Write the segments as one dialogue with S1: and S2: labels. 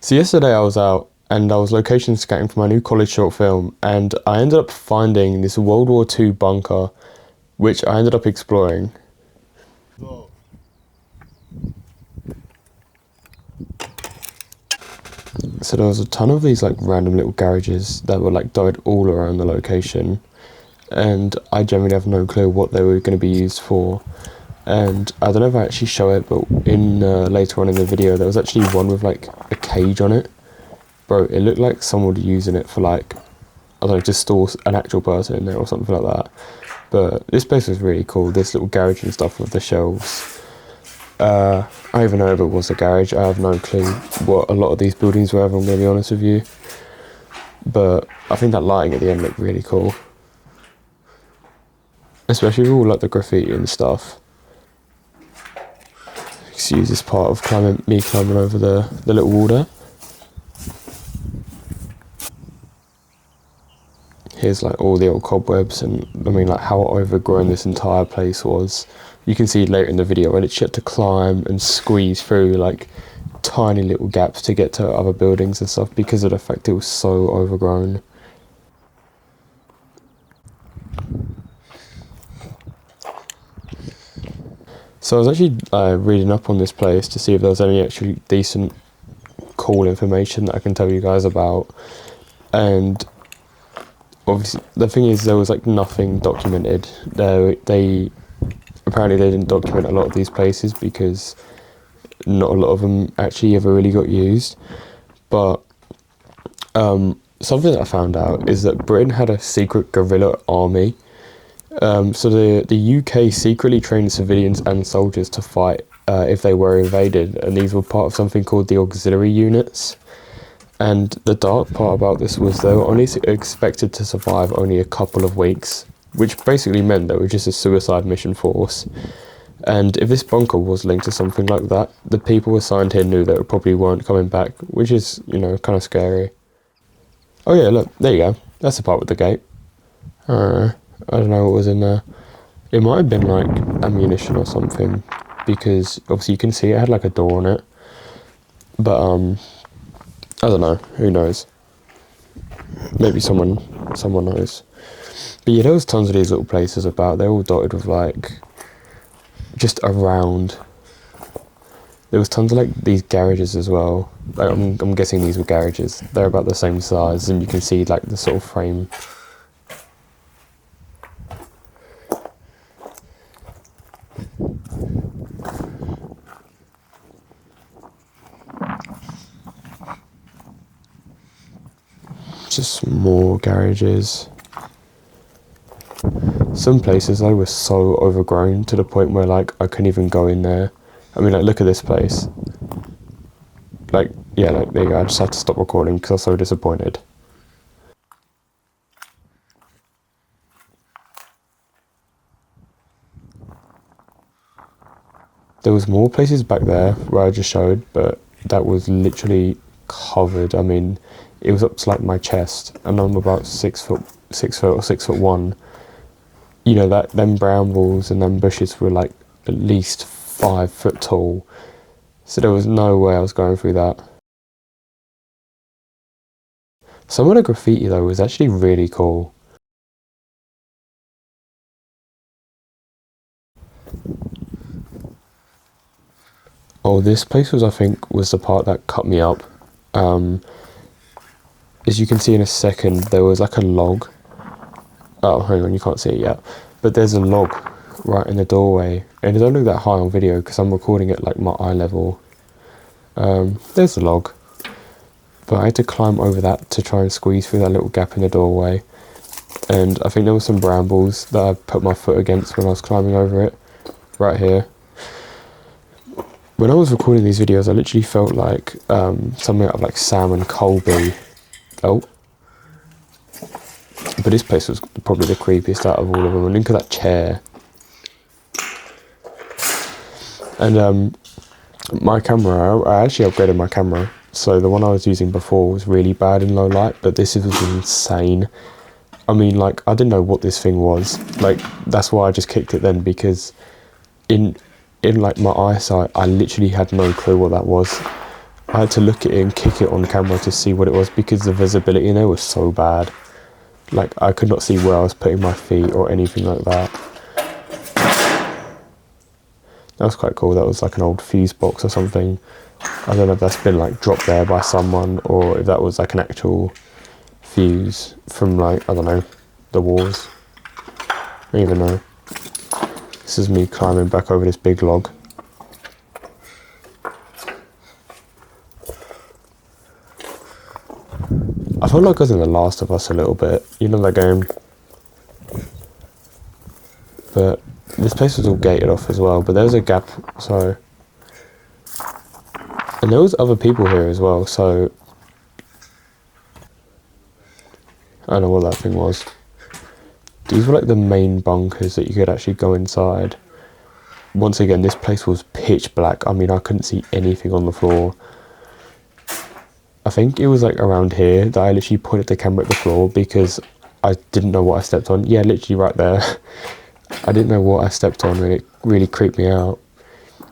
S1: So yesterday I was out and I was location scouting for my new college short film, and I ended up finding this WW2 bunker, which I ended up exploring. So there was a ton of these like random little garages that were like dotted all around the location, and I generally have no clue what they were going to be used for. And I don't know if I actually show it, but in later on in the video there was actually one with like a cage on it. Bro, it looked like someone was using it for like, I don't know, to store an actual person in there or something like that. But this place was really cool, this little garage and stuff with the shelves. I don't even know if it was a garage. I have no clue what a lot of these buildings were, if I'm going to be honest with you. But I think that lighting at the end looked really cool. Especially with all like the graffiti and stuff. Excuse this part of me climbing over the little wall there. Here's like all the old cobwebs, and I mean like how overgrown this entire place was. You can see later in the video when it's had to climb and squeeze through like tiny little gaps to get to other buildings and stuff because of the fact it was so overgrown. So I was actually reading up on this place to see if there was any actually decent, cool information that I can tell you guys about, and obviously the thing is there was like nothing documented. They apparently they didn't document a lot of these places because not a lot of them actually ever really got used. But something that I found out is that Britain had a secret guerrilla army. So the UK secretly trained civilians and soldiers to fight if they were invaded, and these were part of something called the auxiliary units. And the dark part about this was they were only expected to survive only a couple of weeks, which basically meant they were just a suicide mission force. And if this bunker was linked to something like that, the people assigned here knew that it probably weren't coming back, which is, you know, kind of scary. Oh yeah, look, there you go. That's the part with the gate. I don't know what was in there. It might have been like ammunition or something, because obviously you can see it had like a door on it. But I don't know, who knows? Maybe someone knows. But yeah, there was tons of these little places about. They're all dotted with like, just around. There was tons of like these garages as well. I'm guessing these were garages. They're about the same size, and you can see like the sort of frame. Just more garages. Some places though were so overgrown to the point where like I couldn't even go in there. I mean, like, look at this place. Like, yeah, like, there you go. I just had to stop recording because I was so disappointed. There was more places back there where I just showed, but that was literally covered. I mean, it was up to like my chest, and I'm about 6 foot or 6'1". You know, that them brambles and them bushes were like at least 5 foot tall. So there was no way I was going through that. Some of the graffiti though was actually really cool. Oh, this place was, I think, was the part that cut me up. As you can see in a second, there was like a log. Oh, hang on, you can't see it yet. But there's a log right in the doorway. And it don't look that high on video because I'm recording it like my eye level. There's the log. But I had to climb over that to try and squeeze through that little gap in the doorway. And I think there were some brambles that I put my foot against when I was climbing over it. Right here. When I was recording these videos, I literally felt like something out of like Sam and Colby. Oh. But this place was probably the creepiest out of all of them. And look at that chair. And my camera, I actually upgraded my camera. So the one I was using before was really bad in low light, but this was insane. I mean, like, I didn't know what this thing was. Like, that's why I just kicked it then, because in like my eyesight, I literally had no clue what that was. I had to look at it and kick it on camera to see what it was because the visibility in there was so bad. Like, I could not see where I was putting my feet or anything like that. That was quite cool. That was like an old fuse box or something. I don't know if that's been like dropped there by someone or if that was like an actual fuse from like, I don't know, the walls. I don't even know. This is me climbing back over this big log. I felt like I was in The Last of Us a little bit. You know that game? But this place was all gated off as well, but there was a gap, so... And there was other people here as well, so... I don't know what that thing was. These were like the main bunkers that you could actually go inside. Once again, this place was pitch black. I mean, I couldn't see anything on the floor. I think it was like around here that I literally pointed the camera at the floor because I didn't know what I stepped on. Yeah, literally right there. I didn't know what I stepped on and it really creeped me out.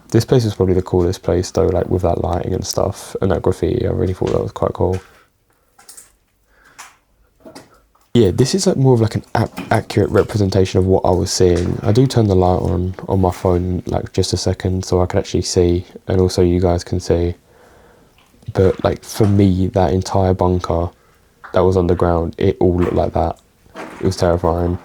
S1: This place was probably the coolest place though, like with that lighting and stuff and that graffiti. I really thought that was quite cool. Yeah, this is like more of like an accurate representation of what I was seeing. I do turn the light on my phone like just a second so I can actually see and also you guys can see. But like for me, that entire bunker that was underground, it all looked like that. It was terrifying.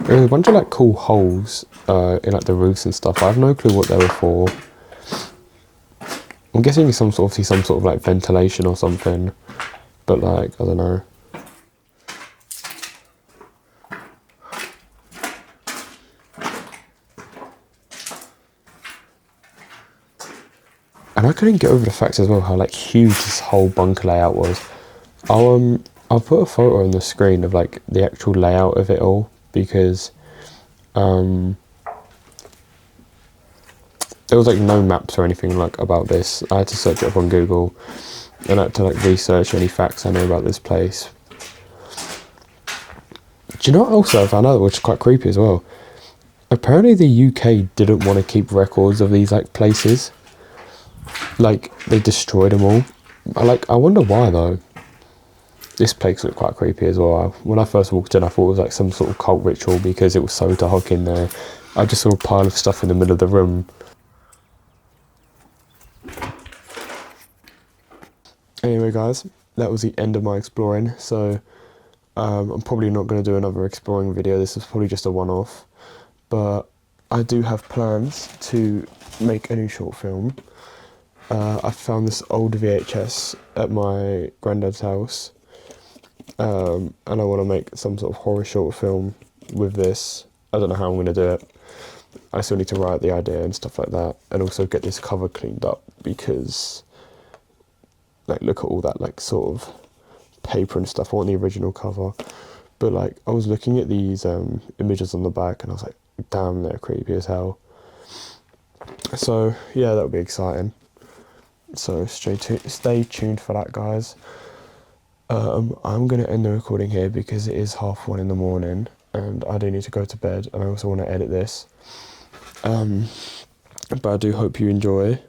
S1: There was a bunch of like cool holes in like the roofs and stuff. I have no clue what they were for. I'm guessing it's some sort of like ventilation or something. But like, I don't know. And I couldn't get over the fact as well how like huge this whole bunker layout was. I'll put a photo on the screen of like the actual layout of it all because there was like no maps or anything like about this. I had to search it up on Google and I had to like research any facts I know about this place. Do you know what also I found out, which is quite creepy as well? Apparently the UK didn't want to keep records of these like places. Like they destroyed them all. I wonder why though. This place looked quite creepy as well. When I first walked in I thought it was like some sort of cult ritual because it was so dark in there. I just saw a pile of stuff in the middle of the room. Anyway guys, that was the end of my exploring, so I'm probably not going to do another exploring video. This is probably just a one-off, but I do have plans to make a new short film. I found this old VHS at my granddad's house, and I want to make some sort of horror short film with this. I don't know how I'm going to do it. I still need to write the idea and stuff like that, and also get this cover cleaned up because like look at all that like sort of paper and stuff. I want the original cover, but like I was looking at these images on the back and I was like, damn, they're creepy as hell. So yeah, that would be exciting. So stay tuned for that, guys. I'm gonna end the recording here because it is 1:30 in the morning and I do need to go to bed and I also want to edit this. But I do hope you enjoyed.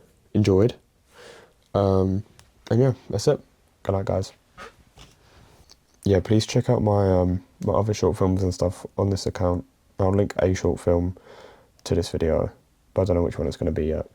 S1: And yeah, that's it. Good night, guys. Yeah, please check out my my other short films and stuff on this account. I'll link a short film to this video, but I don't know which one it's going to be yet.